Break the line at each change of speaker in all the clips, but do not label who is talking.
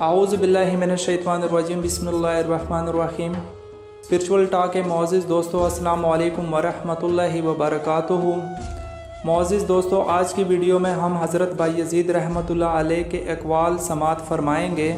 اعوذ باللہ من الشیطان الرجیم بسم اللہ الرحمن الرحیم۔ اسپرچول ٹاک کے معزز دوستو، السلام علیکم ورحمۃ اللہ وبرکاتہ۔ معزز دوستو، آج کی ویڈیو میں ہم حضرت بایزید رحمۃ اللہ علیہ کے اقوال سماعت فرمائیں گے۔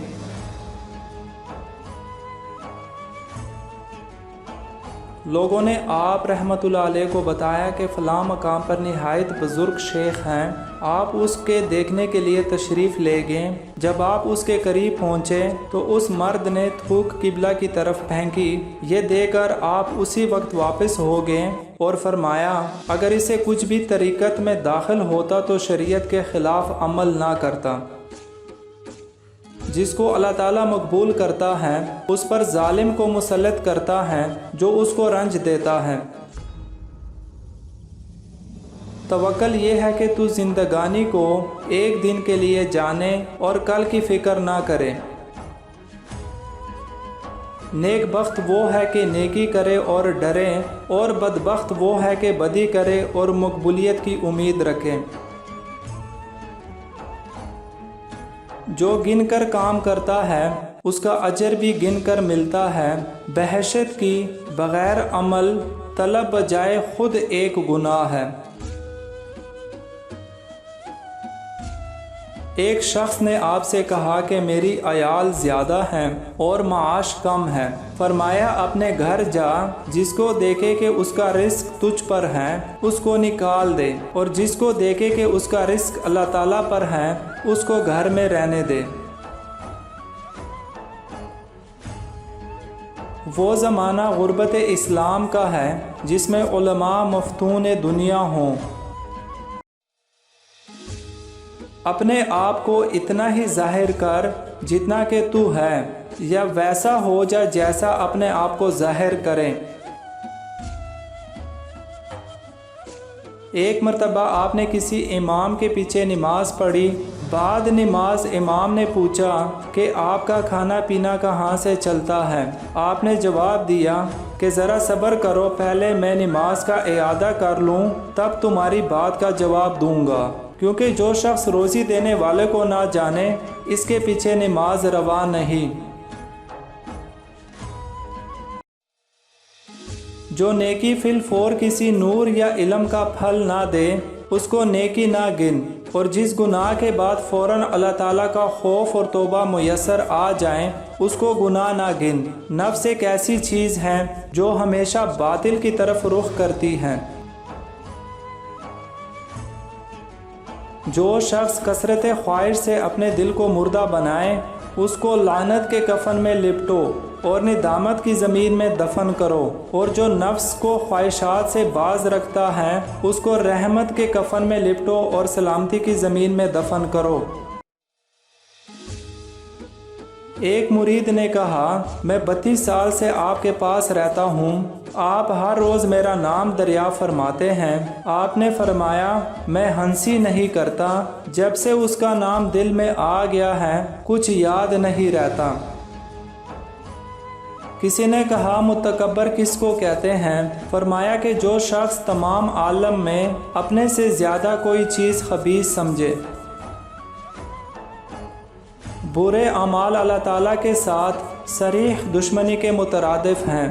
لوگوں نے آپ رحمۃ اللہ علیہ کو بتایا کہ فلاں مقام پر نہایت بزرگ شیخ ہیں، آپ اس کے دیکھنے کے لیے تشریف لے گئے۔ جب آپ اس کے قریب پہنچے تو اس مرد نے تھوک قبلہ کی طرف پھینکی۔ یہ دیکھ کر آپ اسی وقت واپس ہو گئے اور فرمایا اگر اسے کچھ بھی طریقت میں داخل ہوتا تو شریعت کے خلاف عمل نہ کرتا۔ جس کو اللہ تعالیٰ مقبول کرتا ہے اس پر ظالم کو مسلط کرتا ہے جو اس کو رنج دیتا ہے۔ توکل یہ ہے کہ تو زندگانی کو ایک دن کے لیے جانے اور کل کی فکر نہ کرے۔ نیک بخت وہ ہے کہ نیکی کرے اور ڈرے، اور بدبخت وہ ہے کہ بدی کرے اور مقبولیت کی امید رکھے۔ جو گن کر کام کرتا ہے اس کا اجر بھی گن کر ملتا ہے۔ بحثیت کی بغیر عمل طلب بجائے خود ایک گناہ ہے۔ ایک شخص نے آپ سے کہا کہ میری عیال زیادہ ہیں اور معاش کم ہے۔ فرمایا اپنے گھر جا، جس کو دیکھے کہ اس کا رزق تجھ پر ہے اس کو نکال دے، اور جس کو دیکھے کہ اس کا رزق اللہ تعالیٰ پر ہے اس کو گھر میں رہنے دے۔ وہ زمانہ غربت اسلام کا ہے جس میں علماء مفتون دنیا ہوں۔ اپنے آپ کو اتنا ہی ظاہر کر جتنا کہ تو ہے، یا ویسا ہو جا جیسا اپنے آپ کو ظاہر کرے۔ ایک مرتبہ آپ نے کسی امام کے پیچھے نماز پڑھی۔ بعد نماز امام نے پوچھا کہ آپ کا کھانا پینا کہاں سے چلتا ہے؟ آپ نے جواب دیا کہ ذرا صبر کرو، پہلے میں نماز کا اعادہ کر لوں تب تمہاری بات کا جواب دوں گا، کیونکہ جو شخص روزی دینے والے کو نہ جانے اس کے پیچھے نماز روا نہیں۔ جو نیکی فی الفور کسی نور یا علم کا پھل نہ دے اس کو نیکی نہ گن، اور جس گناہ کے بعد فوراً اللہ تعالیٰ کا خوف اور توبہ میسر آ جائیں اس کو گناہ نہ گن۔ نفس ایک ایسی چیز ہے جو ہمیشہ باطل کی طرف رخ کرتی ہے۔ جو شخص کثرت خواہش سے اپنے دل کو مردہ بنائے اس کو لعنت کے کفن میں لپٹو اور ندامت کی زمین میں دفن کرو، اور جو نفس کو خواہشات سے باز رکھتا ہے اس کو رحمت کے کفن میں لپٹو اور سلامتی کی زمین میں دفن کرو۔ ایک مرید نے کہا میں 32 سال سے آپ کے پاس رہتا ہوں، آپ ہر روز میرا نام دریافت فرماتے ہیں۔ آپ نے فرمایا میں ہنسی نہیں کرتا، جب سے اس کا نام دل میں آ گیا ہے کچھ یاد نہیں رہتا۔ کسی نے کہا متکبر کس کو کہتے ہیں؟ فرمایا کہ جو شخص تمام عالم میں اپنے سے زیادہ کوئی چیز خبیث سمجھے۔ برے اعمال اللہ تعالیٰ کے ساتھ صریح دشمنی کے مترادف ہیں۔